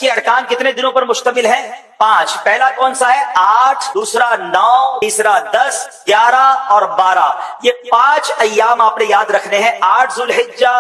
کے ارکان کتنے دنوں پر مشتمل ہے؟ 5۔ پہلا کون سا ہے؟ 8، دوسرا 9، تیسرا 10، 11 اور 12۔ یہ 5 ایام آپ نے یاد رکھنے ہیں، 8 ذوالحجہ،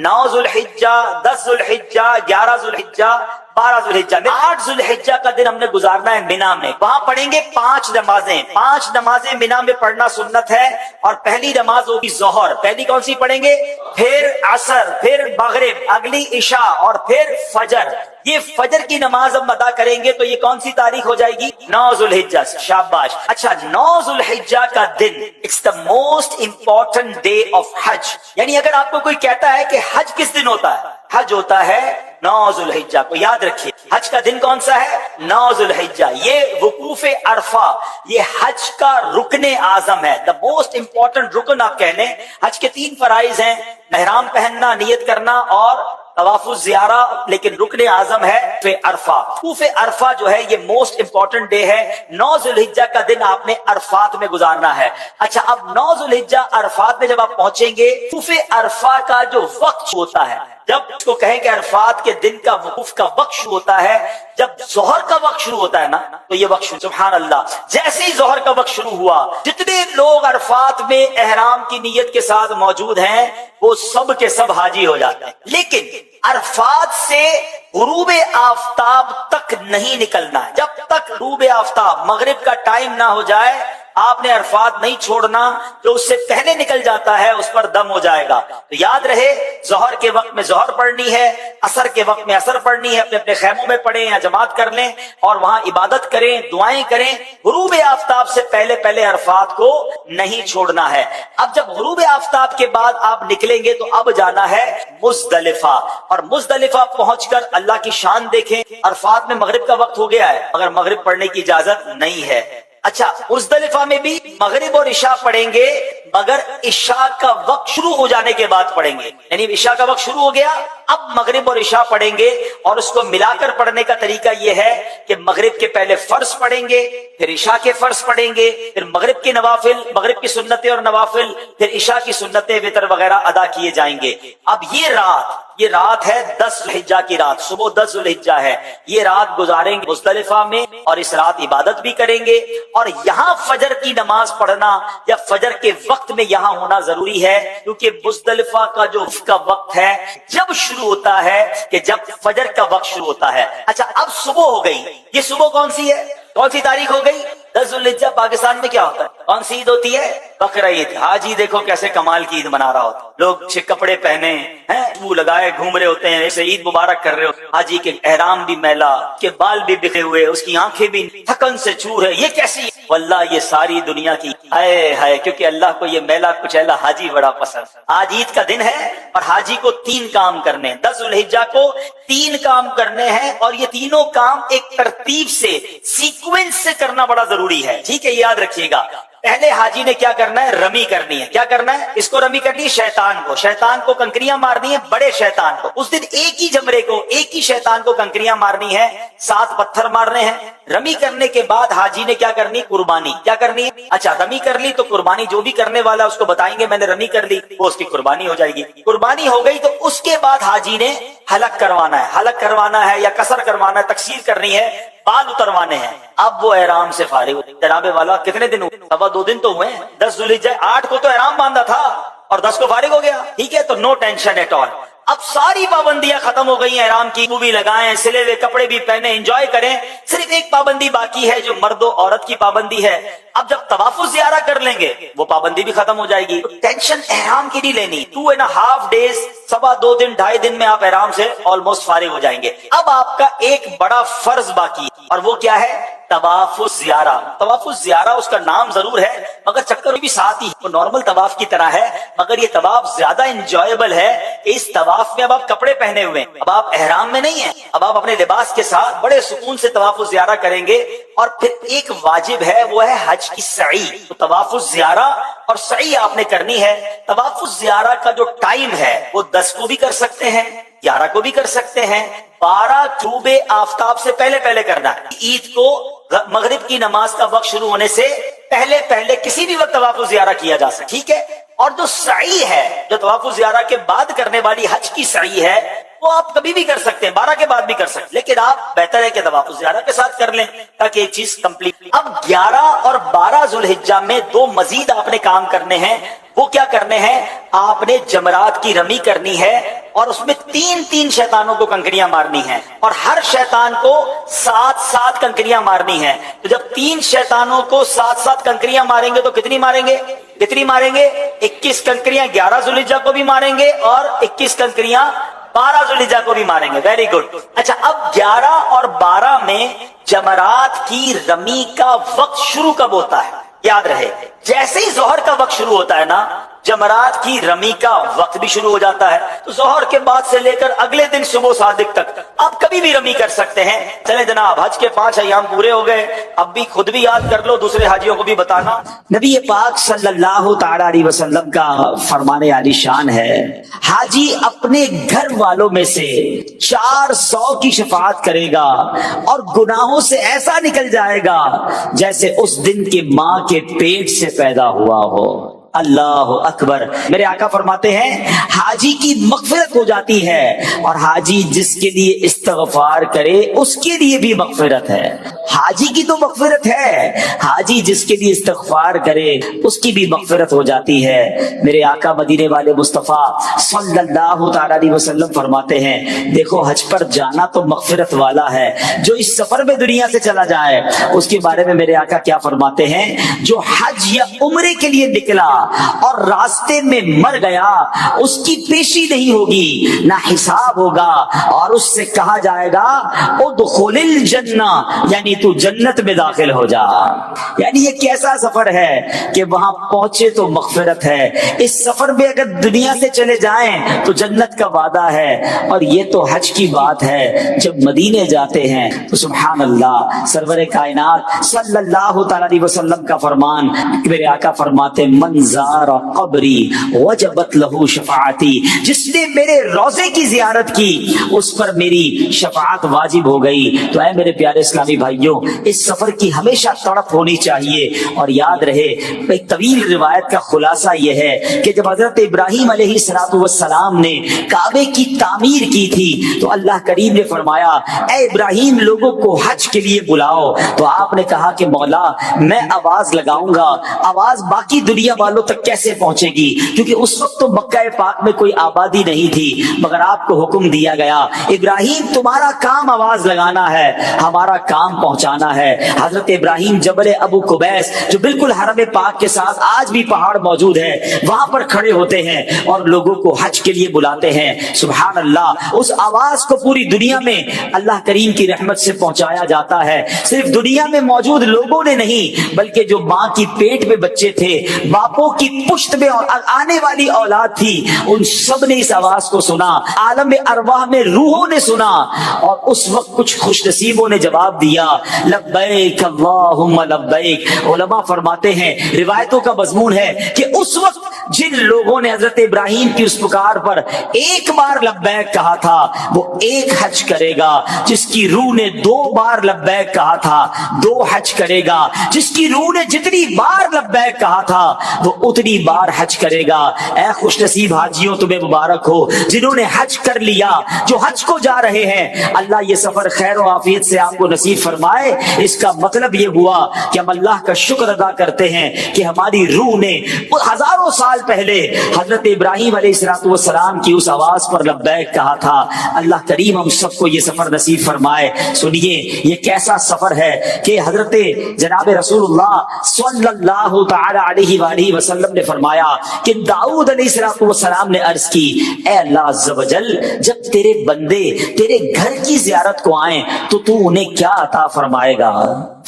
9 ذوالحجہ، 10 ذوالحجہ، 11 ذوالحجہ، 12 ذوالحجہ۔ 8 ذوالحجہ کا دن ہم نے گزارنا ہے مینا میں، وہاں پڑھیں گے 5 نمازیں۔ 5 نمازیں مینا میں پڑھنا سنت ہے، اور پہلی نماز ہوگی ظہر، پہلی کون سی پڑھیں گے؟ پھر عصر، پھر مغرب، اگلی عشاء، اور پھر فجر۔ یہ فجر کی نماز ہم ادا کریں گے تو یہ کون سی تاریخ ہو جائے گی؟ 9 ذوالحجہ۔ شاباش۔ اچھا، 9 ذوالحجہ کا دن it's the most important day of Hajj. یعنی اگر آپ کو کوئی کہتا ہے کہ حج کس دن ہوتا ہے، حج ہوتا ہے 9 ذوالحجہ کو، یاد رکھیے حج کا دن کون سا ہے؟ 9 ذوالحجہ۔ یہ وقوف عرفہ یہ حج کا رکن اعظم ہے، دا موسٹ امپورٹنٹ رکن آپ کہہ لیں۔ حج کے 3 فرائض ہیں، احرام پہننا، نیت کرنا اور طواف الزیارہ، لیکن رکن اعظم ہے وقوف عرفہ۔ وقوف عرفہ جو ہے یہ موسٹ امپورٹنٹ ڈے ہے، 9 ذوالحجہ کا دن آپ نے عرفات میں گزارنا ہے۔ اچھا، اب 9 ذوالحجہ عرفات میں جب آپ پہنچیں گے، وقوف عرفہ کا جو وقت ہوتا ہے، جب اس کو کہیں کہ عرفات کے دن کا وقوف کا وقت شروع ہوتا ہے، جب ظہر کا وقت شروع ہوتا ہے نا، تو یہ وقت شروع، سبحان اللہ، جیسے ہی ظہر کا وقت شروع ہوا، جتنے لوگ عرفات میں احرام کی نیت کے ساتھ موجود ہیں وہ سب کے سب حاجی ہو جاتے ہیں۔ لیکن عرفات سے غروب آفتاب تک نہیں نکلنا ہے، جب تک غروب آفتاب مغرب کا ٹائم نہ ہو جائے آپ نے عرفات نہیں چھوڑنا، جو اس سے پہلے نکل جاتا ہے اس پر دم ہو جائے گا۔ تو یاد رہے، ظہر کے وقت میں ظہر پڑھنی ہے، عصر کے وقت میں عصر پڑھنی ہے، اپنے اپنے خیموں میں پڑھیں یا جماعت کر لیں اور وہاں عبادت کریں، دعائیں کریں۔ غروب آفتاب سے پہلے پہلے عرفات کو نہیں چھوڑنا ہے۔ اب جب غروب آفتاب کے بعد آپ نکلیں گے تو اب جانا ہے مزدلفہ، اور مزدلفہ پہنچ کر اللہ کی شان دیکھیں۔ عرفات میں مغرب کا وقت ہو گیا ہے مگر مغرب پڑھنے کی اجازت نہیں ہے۔ اچھا، مزدلفہ میں بھی مغرب اور عشاء پڑھیں گے مگر عشاء کا وقت شروع ہو جانے کے بعد پڑھیں گے، یعنی عشاء کا وقت شروع ہو گیا، اب مغرب اور عشاء پڑھیں گے، اور اس کو ملا کر پڑھنے کا طریقہ یہ ہے کہ مغرب کے پہلے فرض پڑھیں گے، پھر عشاء کے فرض پڑھیں گے، پھر مغرب کے نوافل، مغرب کی سنتیں اور نوافل، پھر عشاء کی سنتیں وتر وغیرہ ادا کیے جائیں گے۔ اب یہ رات ہے 10 ذوالحجہ کی رات، صبح 10 ذوالحجہ ہے، یہ رات گزاریں گے مزدلفہ میں، اور اس رات عبادت بھی کریں گے۔ اور یہاں فجر کی نماز پڑھنا یا فجر کے وقت میں یہاں ہونا ضروری ہے، کیونکہ مزدلفہ کا جو کا وقت ہے جب شروع ہوتا ہے کہ جب فجر کا وقت شروع ہوتا ہے۔ اچھا، اب صبح ہو گئی، یہ صبح کون سی ہے، کون سی تاریخ ہو گئی؟ 10 ذوالحجہ۔ پاکستان میں کیا ہوتا ہے، کون سی عید ہوتی ہے؟ بقرہ عید۔ حاجی دیکھو کیسے کمال کی عید منا رہا ہوتا، لوگ اچھے کپڑے پہنے ہیں، منہ لگائے گھوم رہے ہوتے ہیں، ایسے عید مبارک کر رہے ہوتے ہیں۔ حاجی کے احرام بھی میلا، اس کے بال بھی بکھرے ہوئے، اس کی آنکھیں بھی تھکن سے چور ہے، یہ کیسی؟ واللہ یہ ساری دنیا کی ہے، کیونکہ اللہ کو یہ میلا کچھ اللہ حاجی بڑا پسند۔ آج عید کا دن ہے اور حاجی کو 3 کام کرنے ہیں، 10 ذوالحجہ کو 3 کام کرنے ہیں، اور یہ تینوں کام ایک ترتیب سے سیکوینس سے کرنا بڑا ضروری ہے، ٹھیک ہے؟ یاد رکھیے گا، پہلے حاجی نے کیا کرنا ہے؟ رمی کرنی ہے۔ کیا کرنا ہے؟ اس کو رمی کرنی ہے شیطان کو کنکریاں مارنی ہے، بڑے شیطان کو۔ اس دن ایک ہی جمرے کو، ایک ہی شیطان کو کنکریاں مارنی ہے، 7 پتھر مارنے ہیں۔ رمی کرنے کے بعد حاجی نے کیا کرنی؟ قربانی۔ کیا کرنی ہے؟ اچھا، رمی کر لی تو قربانی، جو بھی کرنے والا اس کو بتائیں گے میں نے رمی کر لی، وہ اس کی قربانی ہو جائے گی۔ قربانی ہو گئی تو اس کے بعد حاجی نے حلق کروانا ہے یا قصر کروانا ہے، تقصیر کرنی ہے، بال اتروانے ہیں۔ اب وہ احرام سے فارغ ہوتے۔ جناب والا کتنے دن ہوئے؟ 2 دن تو ہوئے ہیں۔ 10 ذوالحجہ، 8 کو تو احرام باندھا تھا اور 10 کو فارغ ہو گیا، ٹھیک ہے؟ تو نو ٹینشن ایٹ آل۔ اب ساری پابندیاں ختم ہو گئی ہیں، احرام کی بھی لگائیں، سلے ہوئے کپڑے بھی پہنے، انجوائے کریں۔ صرف ایک پابندی باقی ہے جو مرد و عورت کی پابندی ہے۔ اب جب طواف الزیارہ کر لیں گے وہ پابندی بھی ختم ہو جائے گی۔ ٹینشن احرام کی نہیں لینی، 2.5 days، 2.25 دن، 2.5 دن میں آپ احرام سے آلموسٹ فارغ ہو جائیں گے۔ اب آپ کا ایک بڑا فرض باقی ہے، اور وہ کیا ہے؟ طواف الزیارہ۔ طواف الزیارہ اس کا نام ضرور ہے مگر چکر بھی ساتھ ہی، وہ نارمل طواف کی طرح ہے، مگر یہ طواف زیادہ انجوائبل ہے کہ اس طواف میں اب آپ کپڑے پہنے ہوئے ہیں، اب آپ احرام میں نہیں ہیں، اب آپ اپنے لباس کے ساتھ بڑے سکون سے طواف الزیارہ کریں گے۔ اور پھر ایک واجب ہے، وہ ہے حج کی سعی۔ تو طواف الزیارہ اور سعی آپ نے کرنی ہے۔ طواف الزیارہ کا جو ٹائم ہے وہ 10 کو بھی کر سکتے ہیں، 11 کو بھی کر سکتے ہیں، 12 غروب آفتاب سے پہلے کرنا ہے۔ عید کو مغرب کی نماز کا وقت شروع ہونے سے پہلے کسی بھی وقت طواف الزیارہ کیا جا سکتا، ٹھیک ہے؟ اور جو سعی ہے، جو طواف الزیارہ کے بعد کرنے والی حج کی سعی ہے، وہ آپ کبھی بھی کر سکتے ہیں، 12 کے بعد بھی کر سکتے ہیں، لیکن آپ بہتر ہے کہ طواف زیارہ کے ساتھ کر لیں تاکہ یہ چیز کمپلیٹ۔ اب 11 اور 12 ذوالحجہ میں 2 مزید آپ نے کام کرنے ہیں۔ وہ کیا کرنے ہیں؟ آپ نے جمرات کی رمی کرنی ہے اور اس میں 3 شیطانوں کو کنکریاں مارنی ہیں، اور ہر شیطان کو 7 کنکریاں مارنی ہیں۔ تو جب 3 شیطانوں کو 7 کنکریاں ماریں گے تو کتنی ماریں گے؟ 21 کنکریاں 11 ذوالحجہ کو بھی ماریں گے اور 21 کنکریاں 12 ذوالحجہ کو بھی ماریں گے۔ Very good. اچھا، اب 11 اور 12 میں جمرات کی رمی کا وقت شروع کب ہوتا ہے؟ یاد رہے، جیسے ہی ظہر کا وقت شروع ہوتا ہے نا، جمرات کی رمی کا وقت بھی شروع ہو جاتا ہے۔ تو ظہر کے بعد سے لے کر اگلے دن صبح صادق تک آپ کبھی بھی رمی کر سکتے ہیں۔ چلیں جناب، حج کے 5 ایام پورے ہو گئے، اب بھی خود بھی یاد کر لو، دوسرے حاجیوں کو بھی بتانا۔ نبی پاک صلی اللہ تعالی علیہ وسلم کا فرمان عالی شان ہے، حاجی اپنے گھر والوں میں سے 400 کی شفاعت کرے گا اور گناہوں سے ایسا نکل جائے گا جیسے اس دن کے ماں کے پیٹ سے پیدا ہوا ہو۔ اللہ اکبر۔ میرے آقا فرماتے ہیں حاجی کی مغفرت ہو جاتی ہے، اور حاجی جس کے لیے استغفار کرے اس کے لیے بھی مغفرت ہے۔ حاجی کی تو مغفرت ہے، حاجی جس کے لیے استغفار کرے اس کی بھی مغفرت ہو جاتی ہے۔ میرے آقا مدینے والے مصطفیٰ صلی اللہ تعالی علیہ وسلم فرماتے ہیں دیکھو، حج پر جانا تو مغفرت والا ہے، جو اس سفر میں دنیا سے چلا جائے اس کے بارے میں میرے آقا کیا فرماتے ہیں؟ جو حج یا عمرے کے لیے نکلا اور راستے میں مر گیا، اس کی پیشی نہیں ہوگی، نہ حساب ہوگا، اور اس سے کہا جائے گا ادخل الجنہ، یعنی تو جنت میں داخل ہو جا۔ یعنی یہ کیسا سفر ہے کہ وہاں پہنچے تو مغفرت ہے، اس سفر میں اگر دنیا سے چلے جائیں تو جنت کا وعدہ ہے۔ اور یہ تو حج کی بات ہے، جب مدینے جاتے ہیں تو سبحان اللہ، سرور کائنات صلی اللہ تعالی علیہ وسلم کا فرمان، میرے آقا فرماتے منظار قبری وجبت لہو شفاعتی، جس نے میرے روزے کی زیارت کی اس پر میری شفاعت واجب ہو گئی۔ تو اے میرے پیارے اسلامی بھائیوں، اس سفر کی ہمیشہ تڑپ ہونی چاہیے۔ اور یاد رہے، ایک طویل روایت کا خلاصہ یہ ہے کہ جب حضرت ابراہیم علیہ السلام نے کعبے کی تعمیر کی تھی تو اللہ کریم نے فرمایا اے ابراہیم، لوگوں کو حج کے لیے بلاؤ۔ تو آپ نے کہا کہ مولا، میں آواز لگاؤں گا، آواز باقی دنیا والوں تک کیسے پہنچے گی؟ کیونکہ اس وقت تو مکہ پاک میں کوئی آبادی نہیں تھی، مگر آپ کو حکم دیا گیا ابراہیم تمہارا کام آواز لگانا ہے، ہمارا کام پہنچانا ہے۔ حضرت ابراہیم جبل ابو قبیس جو بالکل حرم پاک کے ساتھ آج بھی پہاڑ موجود ہے، وہاں پر کھڑے ہوتے ہیں اور لوگوں کو حج کے لیے بلاتے ہیں۔ سبحان اللہ، اس آواز کو پوری دنیا میں اللہ کریم کی رحمت سے پہنچایا جاتا ہے۔ صرف دنیا میں موجود لوگوں نے نہیں، بلکہ جو ماں کی پیٹ میں بچے تھے، باپوں کی پشت میں اور آنے والی اولاد تھی، ان سب نے اس آواز کو سنا، عالم ارواح میں روحوں نے سنا، اور اس وقت کچھ خوش نصیبوں نے جواب دیا لبیک اللہم لبیک۔ علماء فرماتے ہیں، روایتوں کا مضمون ہے کہ اس وقت جن لوگوں نے حضرت ابراہیم کی اس پکار پر ایک بار لبیک کہا تھا وہ ایک حج کرے گا، جس کی روح نے 2 بار لبیک کہا تھا 2 حج کرے گا، جس کی روح نے جتنی بار لبیک کہا تھا وہ اتنی بار حج کرے گا۔ اے خوش نصیب حاجیوں، تمہیں مبارک ہو جنہوں نے حج کر لیا، جو حج کو جا رہے ہیں، اللہ یہ سفر خیر و عافیت سے آپ کو نصیب فرمائے۔ اس کا مطلب یہ ہوا کہ ہم اللہ کا شکر ادا کرتے ہیں کہ ہماری روح نے ہزاروں سال پہلے حضرت ابراہیم علیہ السلام کی اس آواز پر لبیک کہا تھا۔ اللہ کریم ہم سب کو یہ سفر نصیب فرمائے۔ سنیے، یہ کیسا سفر ہے کہ حضرت جناب رسول اللہ صلی اللہ تعالی علیہ وآلہ وسلم نے فرمایا کہ داؤد علیہ السلام نے عرض کی اے اللہ عز و جل، جب تیرے بندے تیرے گھر کی زیارت کو آئیں تو تو انہیں کیا عطا فرمائے گا؟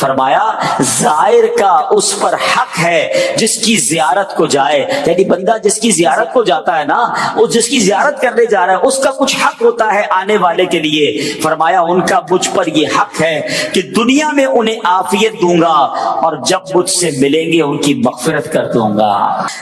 فرمایا زائر کا اس پر حق ہے جس کی زیارت کو جائے، یعنی بندہ جس کی زیارت کو جاتا ہے نا، وہ جس کی زیارت کرنے جا رہا ہے اس کا کچھ حق ہوتا ہے آنے والے کے لیے۔ فرمایا ان کا مجھ پر یہ حق ہے کہ دنیا میں انہیں عافیت دوں گا اور جب مجھ سے ملیں گے ان کی مغفرت کر دوں گا۔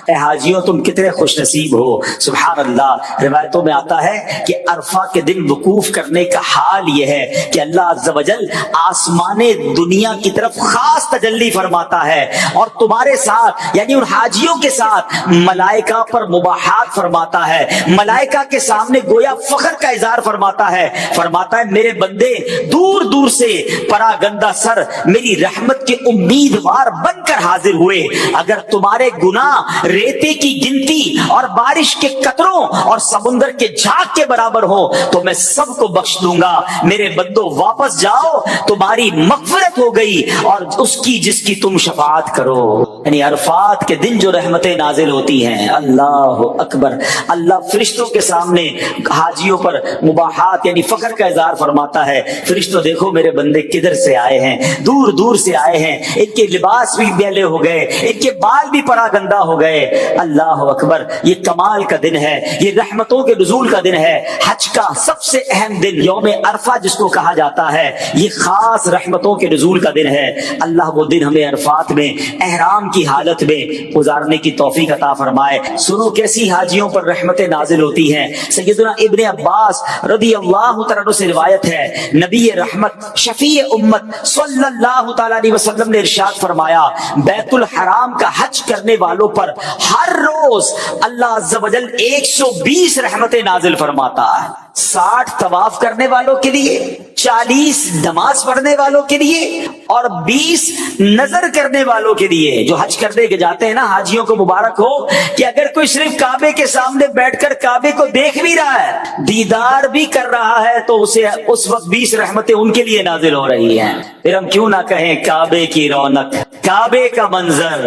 اے حاجیوں، تم کتنے خوش نصیب ہو، سبحان اللہ۔ روایتوں میں آتا ہے کہ عرفہ کے دن وقوف کرنے کا حال یہ ہے کہ اللہ عز و جل آسمان دنیا کی طرف خاص تجلی فرماتا ہے، اور تمہارے ساتھ یعنی ان حاجیوں کے ساتھ ملائکہ پر مباحات فرماتا ہے، ملائکہ کے سامنے گویا فخر کا اظہار فرماتا ہے میرے بندے دور دور سے پراگندہ سر میری رحمت کے امیدوار بن کر حاضر ہوئے، اگر تمہارے گناہ ریتے کی گنتی اور بارش کے قطروں اور سمندر کے جھاگ کے برابر ہو تو میں سب کو بخش دوں گا۔ میرے بندو واپس جاؤ، تمہاری مغفرت ہو گئی اور اس کی جس کی تم شفاعت کرو۔ یعنی عرفات کے دن جو رحمتیں نازل ہوتی ہیں، اللہ اکبر، اللہ فرشتوں کے سامنے حاجیوں پر مباحات یعنی فخر کا اظہار فرماتا ہے، فرشتوں دیکھو میرے بندے کدھر سے آئے ہیں، دور دور سے آئے ہیں، ان کے لباس بھی میلے ہو گئے، ان کے بال بھی پراگندہ ہو گئے۔ اللہ اکبر، یہ کمال کا دن ہے، یہ رحمتوں کے نزول کا دن ہے۔ حج کا سب سے اہم دن یوم عرفہ جس کو کہا جاتا ہے، یہ خاص رحمتوں کے نزول کا دن ہے۔ اللہ وہ دن ہمیں عرفات میں احرام کی حالت میں گزارنے کی توفیق عطا فرمائے۔ سنو کیسی حاجیوں پر رحمتیں نازل ہوتی ہیں۔ سیدنا ابن عباس رضی اللہ تعالیٰ عنہ سے روایت ہے، نبی رحمت شفیع امت صلی اللہ تعالیٰ علیہ وسلم نے ارشاد فرمایا، بیت الحرام کا حج کرنے والوں پر ہر روز اللہ عز و جل 120 رحمتیں نازل فرماتا ہے۔ 60 طواف کرنے والوں کے لیے، 40 نماز پڑھنے والوں کے لیے اور 20 نظر کرنے والوں کے لیے۔ جو حج کرنے کے جاتے ہیں نا، حاجیوں کو مبارک ہو کہ اگر کوئی صرف کعبے کے سامنے بیٹھ کر کعبے کو دیکھ بھی رہا ہے، دیدار بھی کر رہا ہے، تو اسے اس وقت 20 رحمتیں ان کے لیے نازل ہو رہی ہیں۔ پھر ہم کیوں نہ کہیں کعبے کی رونق، کعبے کا منظر،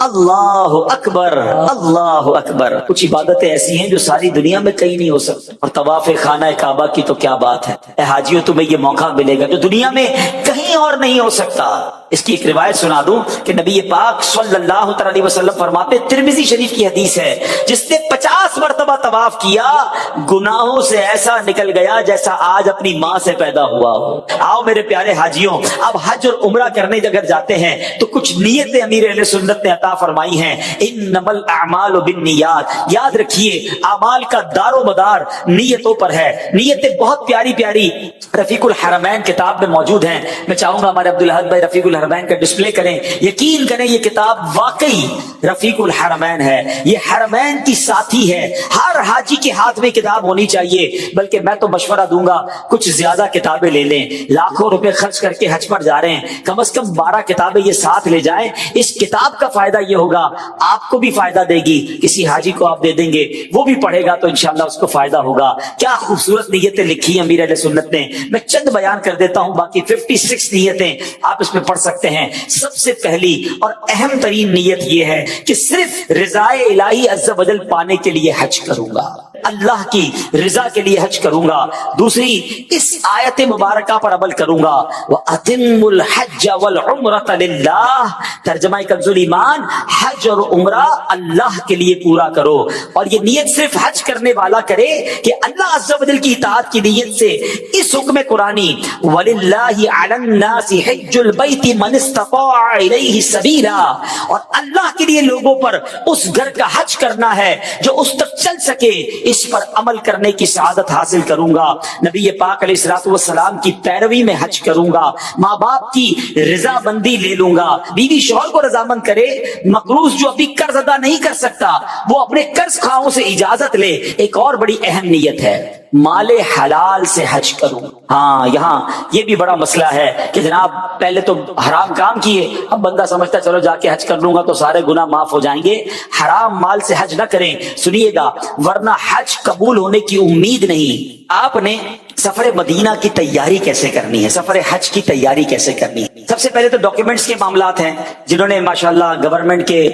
اللہ اکبر اللہ اکبر۔ کچھ عبادتیں ایسی ہیں جو ساری دنیا میں کہیں نہیں ہو سکتی، اور طواف خانہ کعبہ کی تو کیا بات ہے۔ اے حاجیوں، تمہیں یہ موقع ملے گا جو دنیا میں کہیں اور نہیں ہو سکتا۔ اس کی ایک روایت سنا دوں کہ نبی پاک صلی اللہ علیہ وسلم فرماتے، ترمذی شریف کی حدیث ہے، جس نے 50 مرتبہ طواف کیا گناہوں سے ایسا نکل گیا جیسا آج اپنی ماں سے پیدا ہوا ہو۔ آؤ میرے پیارے حاجیوں، اب حج اور عمرہ کرنے اگر جاتے ہیں تو کچھ نیتیں امیر اہل سنت نے عطا فرمائی ہیں۔ انما الاعمال بالنیات، یاد رکھیے اعمال کا دار و مدار نیتوں پر ہے۔ نیتیں بہت پیاری پیاری رفیق الحرمین کتاب میں موجود ہیں۔ میں چاہوں گا ہمارے عبدالحد بھائی رفیق الحرمین کا ڈسپلے کریں۔ یقین کریں یہ کتاب واقعی رفیق الحرمین ہے، یہ حرمین کی ساتھی ہے۔ ہر حاجی کے ہاتھ میں کتاب ہونی چاہیے، بلکہ میں تو مشورہ دوں گا کچھ زیادہ کتابیں لے لیں۔ لاکھوں روپے خرچ کر کے حج پر جا رہے ہیں، کم از کم 12 کتابیں یہ ساتھ لے جائیں۔ اس کتاب کا فائدہ یہ ہوگا، آپ کو بھی فائدہ دے گی، کسی حاجی کو آپ دے دیں گے، وہ بھی پڑھے گا تو انشاءاللہ اس کو فائدہ ہوگا۔ کیا خوبصورت نیتیں لکھی ہیں امیر اہل سنت نے، میں چند بیان کر دیتا ہوں، باقی 56 نیتیں آپ اس میں پڑھ سکتے ہیں۔ سب سے پہلی اور اہم ترین نیت یہ ہے کہ صرف رضائے الہی عز و جل پانے کے لیے حج کروں گا، اللہ کی رضا کے لیے حج کروں گا۔ دوسری، اس آیت مبارکہ پر عمل کروں گا، وَأَتِمُّ الْحَجَّ وَالْعُمْرَةَ لِلَّهِ، ترجمہ کنز الایمان، حج اور عمرہ اللہ کے لیے پورا کرو۔ اور یہ نیت صرف حج کرنے والا کرے کہ اللہ عز و جل کی اطاعت کی نیت سے اس حکم قرآنی وَلِلَّهِ عَلَى النَّاسِ حِجُّ الْبَيْتِ مَنِ اسْتَطَاعَ إِلَيْهِ سَبِيلًا، اور اللہ کے لیے لوگوں پر اس گھر کا حج کرنا ہے جو اس تک چل سکے۔ اس پر عمل کرنے کی سعادت حاصل کروں گا، نبی پاک علیہ الصلوۃ والسلام کی پیروی میں حج کروں گا، ماں باپ کی رضا مندی لے لوں گا، بیوی شوہر کو رضامند کرے، مقروض جو ابھی قرض ادا نہیں کر سکتا وہ اپنے قرض خواہوں سے اجازت لے۔ ایک اور بڑی اہم نیت ہے، مال حلال سے حج کروں۔ ہاں، یہاں یہ بھی بڑا مسئلہ ہے کہ جناب پہلے تو حرام کام کیے، اب بندہ سمجھتا چلو جا کے حج کر لوں گا تو سارے گناہ معاف ہو جائیں گے۔ حرام مال سے حج نہ کریں، سنیے گا، ورنہ حج قبول ہونے کی امید نہیں۔ آپ نے سفر مدینہ کی تیاری کیسے کرنی ہے، سفر حج کی تیاری کیسے کرنی ہے؟ سب سے پہلے تو ڈاکیومنٹس کے معاملات ہیں۔ جنہوں نے ماشاءاللہ گورنمنٹ کے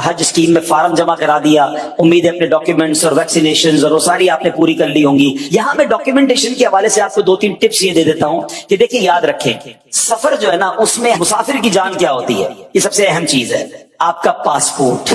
حج اسکیم میں فارم جمع کرا دیا، امید ہے اپنے ڈاکیومنٹس اور ویکسینیشنز اور وہ ساری آپ نے پوری کر لی ہوں گی۔ یہاں میں ڈاکیومنٹیشن کے حوالے سے آپ کو 2-3 ٹپس یہ دے دیتا ہوں کہ دیکھیں، یاد رکھیں، سفر جو ہے نا اس میں مسافر کی جان کیا ہوتی ہے، یہ سب سے اہم چیز ہے۔ آپ کا پاسپورٹ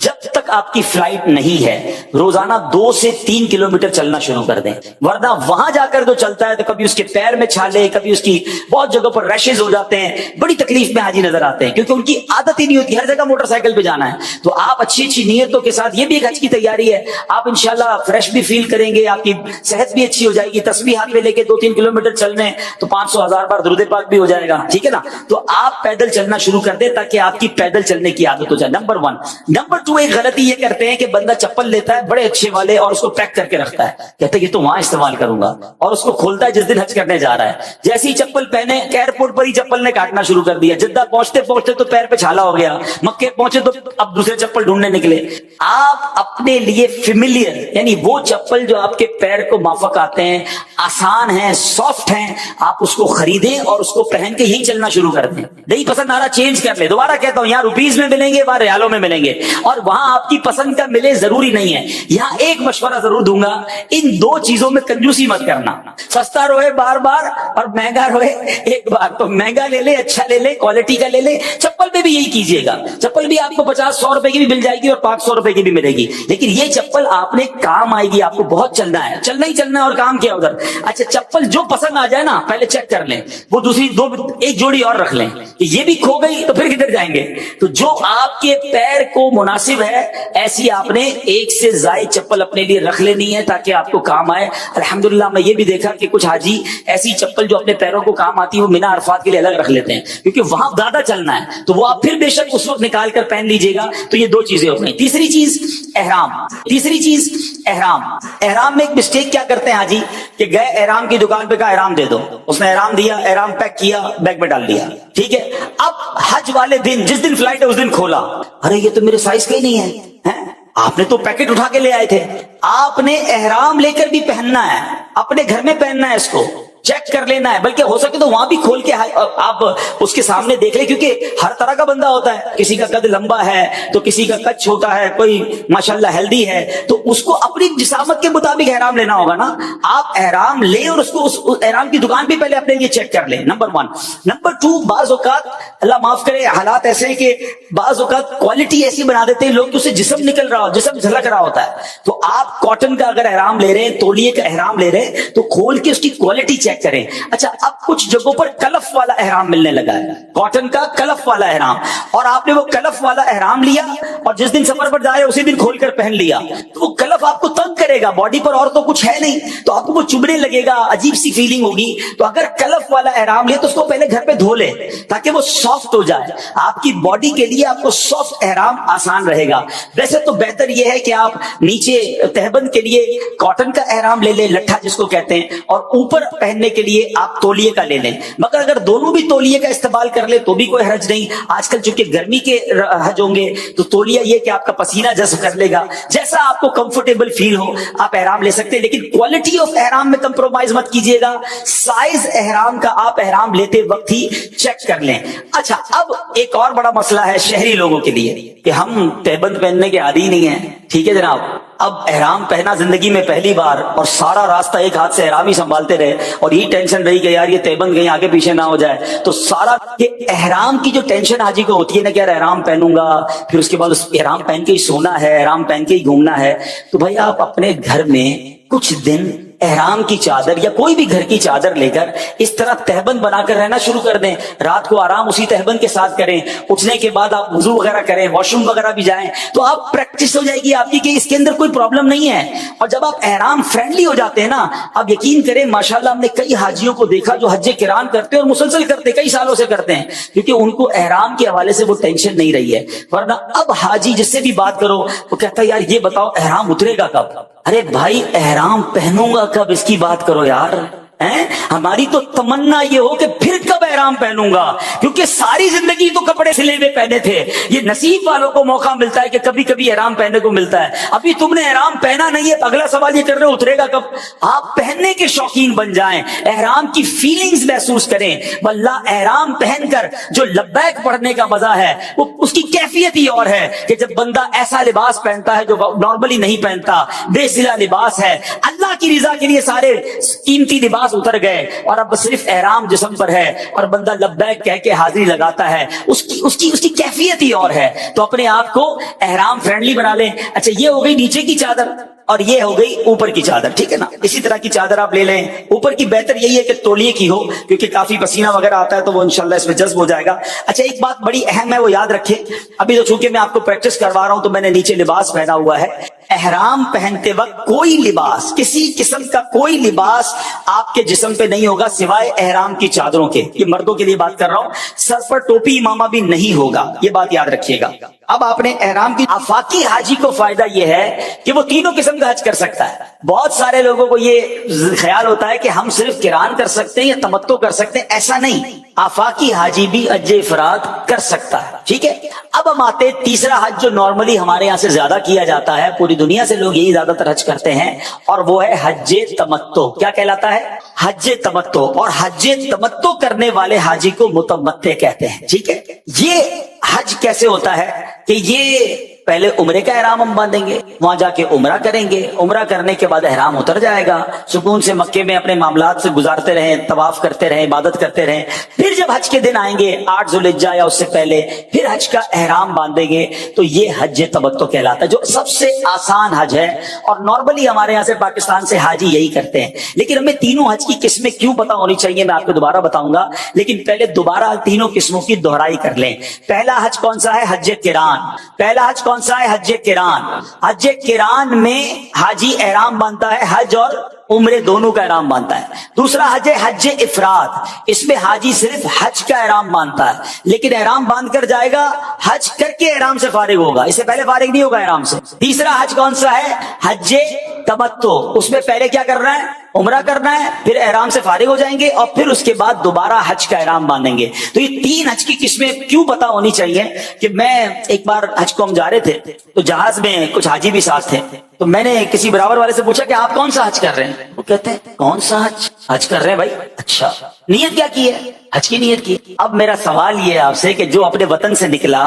جب تک آپ کی فلائٹ نہیں ہے روزانہ 2 سے 3 کلومیٹر چلنا شروع کر دیں، ورنہ وہاں جا کر جو چلتا ہے تو کبھی اس کے پیر میں چھالے، کبھی اس کی بہت جگہ پر ریشز ہو جاتے ہیں، بڑی تکلیف میں حاجی نظر آتے ہیں، کیونکہ ان کی عادت ہی نہیں ہوتی ہر جگہ موٹر سائیکل پہ جانا ہے۔ تو آپ اچھی اچھی نیتوں کے ساتھ، یہ بھی ایک حج کی تیاری ہے، آپ انشاءاللہ فریش بھی فیل کریں گے، آپ کی صحت بھی اچھی ہو جائے گی، تسبیح ہاتھ میں لے کے 2-3 کلومیٹر چل رہے ہیں تو 500,000 بار درود پاک بھی ہو جائے گا، ٹھیک ہے نا؟ تو آپ پیدل چلنا شروع کر دیں تاکہ آپ کی پیدل چلنے کی عادت ہو جائے، نمبر 1۔ نمبر 2، ایک غلطی یہ کرتے ہیں کہ بندہ چپل لیتا ہے بڑے اچھے والے اور اس کو پیک کر کے رکھتا ہے، کہتا ہے یہ تو وہاں استعمال کروں گا، اور اس کو کھولتا ہے جس دن حج کرنے جا رہا ہے، جیسے ہی چپل پہنے ایئرپورٹ پر ہی چپل نے کاٹنا شروع کر دیا، جدہ پہنچتے پہنچتے تو پیر پہ چھالا ہو گیا، مکے پہنچے تو اب دوسرے چپل ڈھونڈنے نکلے۔ آپ اپنے لیے فیملیئر، یعنی وہ چپل جو آپ کے پیر کو مافق آتے ہیں، آسان ہیں، سافٹ ہیں، آپ اس کو خریدیں اور اس کو پہن کے یہی چلنا شروع کر دیں۔ نہیں پسند آ رہا چینج کر لیں، دوبارہ کہتا ہوں یہاں روپیز میں ملیں گے، وہاں ریالوں میں ملیں گے، اور وہاں آپ کی پسند کا ملے ضروری نہیں ہے۔ یہاں ایک مشورہ ضرور دوں گا، ان 2 چیزوں میں کنجوسی مت کرنا، سستا روئے بار بار اور مہنگا روئے ایک بار، تو مہنگا لے لے، اچھا لے لے، کوالٹی کا لے لے۔ چپل میں بھی یہی کیجیے گا، چپل بھی آپ کو 50-100 روپے کی بھی مل جائے گی اور 500 روپے کی بھی ملے گی، لیکن یہ چپل آپ نے کام آئے گی، آپ کو بہت چلنا ہے، چلنا ہی چلنا ہے، اور کام کیا ادھر۔ اچھا چپل جو پسند آ جائے نا پہلے چیک کر لیں، وہ دوسری 1 جوڑی اور رکھ لیں، کہ یہ بھی کھو گئی تو پھر کدھر جائیں گے؟ تو جو آپ کے پیر کو مناسب ہے ایسی آپ نے 1 سے زائد چپل اپنے لیے رکھ لینی ہے تاکہ آپ کو کام آئے۔ الحمدللہ میں یہ بھی دیکھا کہ کچھ حاجی ایسی چپل جو اپنے پیروں کو کام آتی ہے وہ مینا عرفات کے لیے الگ رکھ لیتے ہیں، کیونکہ وہاں زیادہ چلنا ہے، تو وہ آپ پھر بے شک اس وقت نکال کر پہن لیجیے گا۔ تو یہ 2 چیزیں ہو گئی۔ تیسری چیز احرام، احرام میں ایک مسٹیک کیا کرتے ہیں حاجی کہ گئے احرام کی دکان پہ کہا احرام دے دو، اس نے احرام دیا، احرام پیک کیا، بیگ میں ڈال دیا، ٹھیک ہے۔ اب حج والے دن جس دن فلائٹ ہے اس دن کھولا، ارے یہ تو میرے سائز کا ہی نہیں ہے، آپ نے تو پیکٹ اٹھا کے لے آئے تھے۔ آپ نے احرام لے کر بھی پہننا ہے، اپنے گھر میں پہننا ہے، اس کو چیک کر لینا ہے، بلکہ ہو سکے تو وہاں بھی کھول کے آپ اس کے سامنے دیکھ لیں، کیونکہ ہر طرح کا بندہ ہوتا ہے، کسی کا قد لمبا ہے تو کسی کا قد چھوٹا ہے، کوئی ماشاءاللہ ہیلدی ہے، تو اس کو اپنی جسامت کے مطابق احرام لینا ہوگا نا۔ آپ احرام لیں اور اس کو اس احرام کی دکان بھی پہلے اپنے لیے چیک کر لیں، نمبر 1۔ نمبر 2، بعض اوقات اللہ معاف کرے حالات ایسے ہیں کہ بعض اوقات کوالٹی ایسی بنا دیتے ہیں لوگ کہ اسے جسم نکل رہا ہو، جسم جھلک رہا ہوتا ہے، تو آپ کاٹن کا اگر احرام لے رہے ہیں، تولیے کا احرام لے رہے ہیں تو کھول کے اس کی کوالٹی چیک کریں۔ اچھا اب کچھ جگہوں پر کلف والا احرام ملنے لگا ہے، کاٹن کا کلف والا احرام، اور آپ نے وہ کلف والا احرام لیا اور جس دن سفر پر جائے اسی دن کھول کر پہن لیا، تو وہ کلف آپ کو تنگ کرے گا باڈی پر، اور تو کچھ ہے نہیں، تو آپ کو وہ چبھنے لگے گا، عجیب سی فیلنگ ہوگی۔ تو اگر کلف والا احرام لے تو اس کو پہلے گھر پہ دھو لے تاکہ وہ سافٹ ہو جائے، آپ کی باڈی کے لیے آپ کو سافٹ احرام آسان رہے گا۔ ویسے تو بہتر یہ ہے کہ آپ نیچے تہبند کے لیے کاٹن کا احرام لے لیں، لٹھا جس کو کہتے ہیں، اور اوپر پہننے کے لیے آپ تولیے کا لے لیں، مگر اگر دونوں بھی تولیے کا استعمال کر لیں تو بھی کوئی حرج نہیں۔ آج کل چونکہ گرمی کے حج ہوں گے تو تولیہ یہ کہ آپ کا پسینہ جذب کر لے گا، جیسا آپ کو کمفرٹیبل فیل ہو آپ احرام لے سکتے ہیں، لیکن کوالٹی آف احرام میں کمپرومائز مت کیجیے گا، سائز احرام کا آپ احرام لیتے وقت ہی چیک کر لیں۔ اچھا اب ایک اور بڑا مسئلہ ہے شہری لوگوں کے لیے کہ ہم تہبند پہننے کے عادی نہیں ہیں، ٹھیک ہے جناب، اب احرام پہنا زندگی میں پہلی بار اور سارا راستہ ایک ہاتھ سے احرام ہی سنبھالتے رہے، اور یہ ٹینشن رہی کہ یار یہ تہبند کہیں آگے پیچھے نہ ہو جائے، تو سارا یہ احرام کی جو ٹینشن حاجی کو ہوتی ہے نا کہ یار احرام پہنوں گا، پھر اس کے بعد اس احرام پہن کے ہی سونا ہے، احرام پہن کے ہی گھومنا ہے، تو بھائی آپ اپنے گھر میں کچھ دن احرام کی چادر یا کوئی بھی گھر کی چادر لے کر اس طرح تہبند بنا کر رہنا شروع کر دیں، رات کو آرام اسی تہبند کے ساتھ کریں، اٹھنے کے بعد آپ وضو وغیرہ کریں، واش روم وغیرہ بھی جائیں، تو آپ پریکٹس ہو جائے گی آپ کی کہ اس کے اندر کوئی پرابلم نہیں ہے۔ اور جب آپ احرام فرینڈلی ہو جاتے ہیں نا، آپ یقین کریں ماشاءاللہ ہم نے کئی حاجیوں کو دیکھا جو حج قران کرتے ہیں اور مسلسل کرتے کئی سالوں سے کرتے ہیں، کیونکہ ان کو احرام کے حوالے سے وہ ٹینشن نہیں رہی ہے۔ ورنہ اب حاجی جس سے بھی بات کرو وہ کہتا ہے یار یہ بتاؤ احرام اترے گا کب؟ ارے بھائی احرام پہنوں گا کب اس کی بات کرو یار، ہماری تو تمنا یہ ہو کہ پھر کب احرام پہنوں گا، کیونکہ ساری زندگی تو کپڑے سلے ہوئے پہنے تھے، یہ نصیب والوں کو موقع ملتا ہے کہ کبھی کبھی احرام پہننے کو ملتا ہے۔ ابھی تم نے احرام پہنا نہیں ہے، اگلا سوال یہ کر رہے ہو اترے گا کب؟ آپ پہننے کے شوقین بن جائیں، احرام کی فیلنگز محسوس کریں، واللہ احرام پہن کر جو لبیک پڑھنے کا مزہ ہے وہ اس کی کیفیت ہی اور ہے کہ جب بندہ ایسا لباس پہنتا ہے جو نارملی نہیں پہنتا، بے سلا لباس ہے، اللہ اللہ کی رضا کے لیے سارے قیمتی لباس اتر گئے اور اب صرف احرام جسم پر ہے اور بندہ لبیک کہہ کے حاضری لگاتا ہے، اس کی کیفیت ہی اور ہے. تو اپنے آپ کو احرام فرینڈلی بنا لیں. اچھا یہ ہو گئی نیچے کی چادر اور یہ ہو گئی اوپر کی چادر، ٹھیک ہے نا. اسی طرح کی چادر آپ لے لیں. اوپر کی بہتر یہی ہے کہ تولیے کی ہو کیونکہ کافی پسینہ وغیرہ آتا ہے تو وہ انشاءاللہ اس میں جذب ہو جائے گا. اچھا ایک بات بڑی اہم ہے وہ یاد رکھیں. ابھی تو چونکہ میں آپ کو پریکٹس کروا رہا ہوں تو میں نے نیچے لباس پہنا ہوا ہے. احرام پہنتے وقت کوئی لباس، کسی قسم کا کوئی لباس آپ کے جسم پہ نہیں ہوگا سوائے احرام کی چادروں کے. یہ مردوں کے لیے بات کر رہا ہوں. سر پر ٹوپی امامہ بھی نہیں ہوگا، یہ بات یاد رکھیے گا. اب آپ نے احرام کی آفاقی حاجی کو فائدہ یہ ہے کہ وہ تینوں قسم کا حج کر سکتا ہے. بہت سارے لوگوں کو یہ خیال ہوتا ہے کہ ہم صرف قران کر سکتے ہیں یا تمتع کر سکتے ہیں. ایسا نہیں، آفاقی حاجی بھی حج افراد کر سکتا ہے، ٹھیک ہے. اب ہم آتے تیسرا حج جو نارملی ہمارے یہاں سے زیادہ کیا جاتا ہے، پوری دنیا سے لوگ یہی زیادہ تر حج کرتے ہیں، اور وہ ہے حج تمتع. کیا کہلاتا ہے؟ حج تمتع. اور حج تمتع کرنے والے حاجی کو متمتع کہتے ہیں، ٹھیک ہے. یہ حج کیسے ہوتا ہے کہ یہ پہلے عمرے کا احرام ہم باندھیں گے، وہاں جا کے عمرہ کریں گے، عمرہ کرنے کے بعد احرام اتر جائے گا، سکون سے مکے میں اپنے معاملات سے گزارتے رہیں، طواف کرتے رہیں، عبادت کرتے رہیں. پھر جب حج کے دن آئیں گے 8 ذوالحجہ یا اس سے پہلے، پھر حج کا احرام باندھیں گے. تو یہ حج تمتع کہلاتا ہے، جو سب سے آسان حج ہے. اور نارملی ہمارے یہاں سے پاکستان سے حاجی یہی کرتے ہیں. لیکن ہمیں تینوں حج کی قسمیں کیوں پتہ ہونی چاہیے میں آپ کو دوبارہ بتاؤں گا، لیکن پہلے دوبارہ تینوں قسموں کی دہرائی کر لیں. پہلا حج کون سا ہے؟ حج قران. پہلا حج کون سا ہے؟ حج قران. حج قران میں حاجی احرام باندھتا ہے، حج اور عمرے دونوں کا احرام باندھتا ہے. دوسرا حج ہے حج افراد. اس میں حاجی صرف حج کا احرام باندھتا ہے، لیکن احرام باندھ کر جائے گا، حج کر کے احرام سے فارغ ہوگا، اس سے پہلے فارغ نہیں ہوگا احرام سے. تیسرا حج کون سا ہے؟ حج تمتع. اس میں پہلے کیا کر رہا ہے؟ عمرہ کرنا ہے، پھر احرام سے فارغ ہو جائیں گے اور پھر اس کے بعد دوبارہ حج کا احرام باندھیں گے. تو یہ تین حج کی قسمیں کیوں پتہ ہونی چاہیے کہ میں ایک بار حج کو ہم جا رہے تھے تو جہاز میں کچھ حاجی بھی ساتھ تھے. تو میں نے کسی برابر والے سے پوچھا کہ آپ کون سا حج کر رہے ہیں؟ وہ کہتے ہیں کون سا حج کر رہے ہیں بھائی؟ اچھا نیت کیا کی ہے؟ حج کی نیت کی. اب میرا سوال یہ ہے آپ سے کہ جو اپنے وطن سے نکلا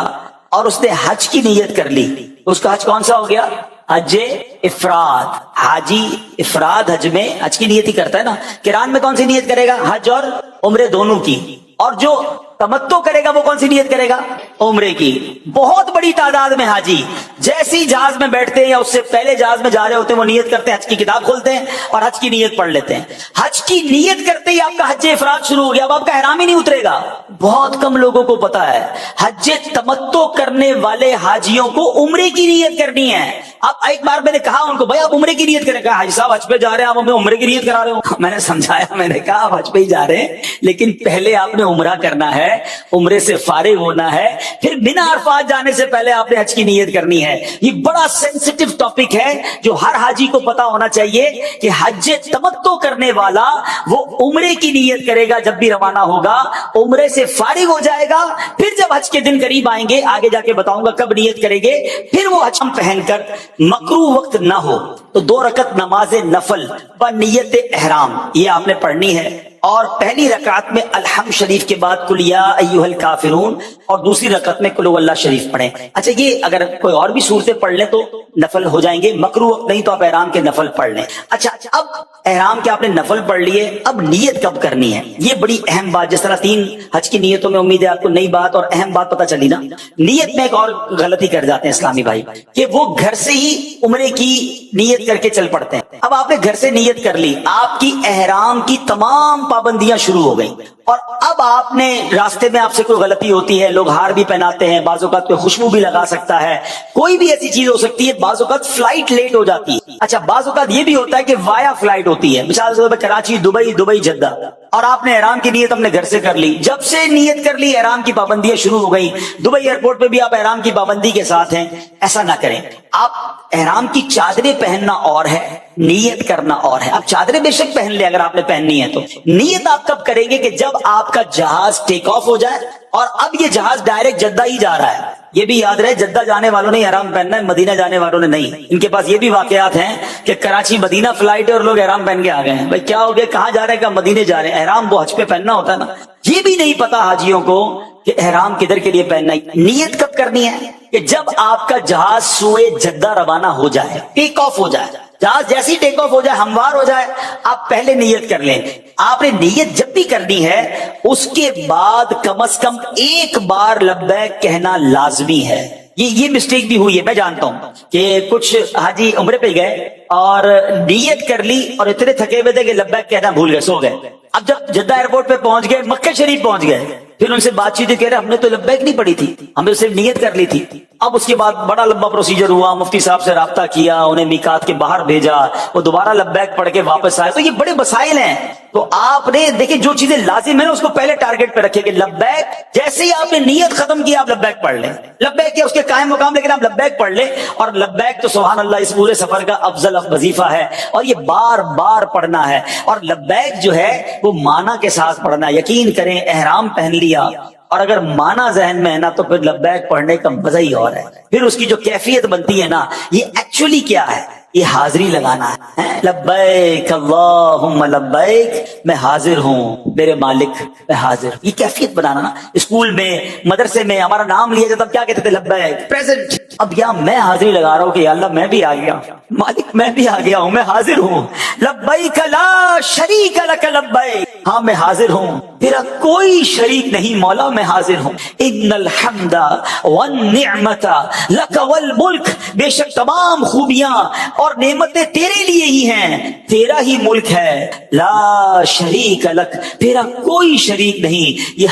اور اس نے حج کی نیت کر لی، اس کا حج کون سا ہو گیا؟ حج افراد. حاجی افراد حج میں حج کی نیت ہی کرتا ہے نا. قران میں کون سی نیت کرے گا؟ حج اور عمرے دونوں کی. اور جو تمتع کرے گا وہ کون سی نیت کرے گا؟ عمرے کی. بہت بڑی تعداد میں حاجی جیسی جہاز میں بیٹھتے ہیں یا اس سے پہلے جہاز میں جا رہے ہوتے ہیں وہ نیت کرتے ہیں، حج کی کتاب کھولتے ہیں اور حج کی نیت پڑھ لیتے ہیں. حج کی نیت کرتے ہی آپ کا حج افراد شروع ہو گیا، اب آپ کا احرام ہی نہیں اترے گا. بہت کم لوگوں کو پتا ہے حج تمتع کرنے والے حاجیوں کو عمرے کی نیت کرنی ہے. اب ایک بار میں نے کہا ان کو بھائی آپ عمرے کی نیت کریں. کہا حاجی صاحب حج پہ جا رہے ہیں آپ ہمیں عمرے کی نیت کرا رہے ہو. میں نے سمجھایا، میں نے کہا آپ حج پہ ہی جا رہے ہیں لیکن پہلے آپ نے عمرہ کرنا ہے، عمرے سے فارغ ہونا ہے، پھر بنا عرفات جانے سے پہلے آپ نے حج کی نیت کرنی ہے. یہ بڑا سینسیٹیو ٹاپک ہے جو ہر حاجی کو پتا ہونا چاہیے کہ حج تمتع کرنے والا وہ عمرے کی نیت کرے گا جب بھی روانہ ہوگا، عمرے سے فارغ ہو جائے گا، پھر جب حج کے دن قریب آئیں گے آگے جا کے بتاؤں گا کب نیت کریں گے، پھر وہ حج پہن کر مکروہ وقت نہ ہو تو 2 رکعت نماز نفل بنیت احرام یہ آپ نے پڑھنی ہے. اور پہلی رکعت میں الحمد شریف کے بعد قل یا ایھا الکافرون اور دوسری رکعت میں قل هو اللہ شریف پڑھیں. اچھا یہ اگر کوئی اور بھی صورتیں پڑھ لیں تو نفل ہو جائیں گے، مکروہ نہیں تو آپ احرام کے نفل پڑھ لیں. اچھا اب احرام کے آپ نے نفل پڑھ لیے، اب نیت کب کرنی ہے یہ بڑی اہم بات. جس طرح 3 حج کی نیتوں میں امید ہے آپ کو نئی بات اور اہم بات پتہ چلی نا. نیت میں ایک اور غلطی کر جاتے ہیں اسلامی بھائی کہ وہ گھر سے ہی عمرے کی نیت کر کے چل پڑتے ہیں. اب آپ نے گھر سے نیت کر لی، آپ کی احرام کی تمام پابندیاں شروع ہو گئی، اور اب آپ نے راستے میں آپ سے کوئی غلطی ہوتی ہے، لوگ ہار بھی پہناتے ہیں، بعض اوقات کوئی خوشبو بھی لگا سکتا ہے، کوئی بھی ایسی چیز ہو سکتی ہے، بعض اوقات فلائٹ لیٹ ہو جاتی ہے. اچھا بعض اوقات یہ بھی ہوتا ہے کہ وایا فلائٹ ہوتی ہے، مثال کے طور پر کراچی دبئی، دبئی جدہ، اور آپ نے احرام کی نیت اپنے گھر سے کر لی. جب سے نیت کر لی احرام کی پابندیاں شروع ہو گئی، دبئی ایئرپورٹ پہ بھی آپ احرام کی پابندی کے ساتھ ہیں. ایسا نہ کریں. آپ احرام کی چادریں پہننا اور ہے، نیت کرنا اور ہے. آپ چادریں بے شک پہن لیں اگر آپ نے پہننی ہے تو. نیت آپ کب کریں گے کہ جب آپ کا جہاز ٹیک آف ہو جائے اور اب یہ جہاز ڈائریکٹ جدہ ہی جا رہا ہے. یہ بھی یاد رہے جدہ جانے والوں نے احرام پہننا ہے، مدینہ جانے والوں نے نہیں. ان کے پاس یہ بھی واقعات ہیں کہ کراچی مدینہ فلائٹ ہے اور لوگ احرام پہن کے آ گئے ہیں. بھائی کیا ہو گیا، کہاں جا رہے ہیں؟ کہاں مدینے جا رہے ہیں. احرام وہ حج پہ پہننا ہوتا ہے نا. یہ بھی نہیں پتا حاجیوں کو کہ احرام کدھر کے لیے پہننا ہے. نیت کب کرنی ہے کہ جب آپ کا جہاز سوئے جدہ روانہ ہو جائے، ٹیک آف ہو جائے. جہاز جیسی ٹیک آف ہو جائے، ہموار ہو جائے، آپ پہلے نیت کر لیں. آپ نے نیت جب بھی کرنی ہے اس کے بعد کم از کم ایک بار لبیک کہنا لازمی ہے. یہ مسٹیک بھی ہوئی ہے، میں جانتا ہوں کہ کچھ حاجی عمرے پہ گئے اور نیت کر لی اور اتنے تھکے ہوئے تھے کہ لبیک کہنا بھول گئے، سو گئے. اب جب جدہ ایئرپورٹ پہ پہنچ گئے، مکہ شریف پہنچ گئے، پھر ان سے بات چیت کہہ رہے ہم نے تو لبیک نہیں پڑھی تھی، ہم نے صرف نیت کر لی تھی. اب اس کے بعد بڑا لمبا پروسیجر ہوا، مفتی صاحب سے رابطہ کیا، انہیں میقات کے باہر بھیجا، وہ دوبارہ لبیک پڑھ کے واپس آئے. تو یہ بڑے مسائل ہیں. تو آپ نے دیکھیں جو چیزیں لازم ہے نا اس کو پہلے ٹارگٹ پہ رکھے کہ لبیک، جیسے ہی آپ نے نیت ختم کی آپ لبیک پڑھ لیں. لبیک کیا اس کے قائم مقام، لیکن آپ لبیک پڑھ لیں. اور لبیک تو سبحان اللہ اس پورے سفر کا افضل وظیفہ ہے، اور یہ بار بار پڑھنا ہے. اور لبیک جو ہے وہ معنی کے ساتھ پڑھنا. یقین کریں احرام پہن لیا اور اگر معنی ذہن میں ہے نا تو پھر لبیک پڑھنے کا مزہ ہی اور ہے. پھر اس کی جو کیفیت بنتی ہے نا، یہ ایکچولی کیا ہے، یہ حاضری لگانا ہے. لبیک اللہم لبیک، میں حاضر ہوں میرے مالک، میں حاضر. یہ کیفیت بنانا نا. اسکول میں مدرسے میں ہمارا نام لیا جاتا، کیا کہتے تھے؟ لبیک پریزنٹ. اب یہاں میں حاضری لگا رہا ہوں کہ یا اللہ میں بھی آ گیا، مالک میں بھی آ گیا ہوں، میں حاضر ہوں. لبیک لا شریک لک لبیک، ہاں میں حاضر ہوں، تیرا کوئی شریک نہیں مولا، میں حاضر ہوں. ان الحمد والنعمت لک والملک، بے شک تمام خوبیاں اور نعمتیں تیرے لیے ہی ہیں، تیرا ہی ملک ہے. لا شریک لک، تیرا کوئی شریک نہیں. یہ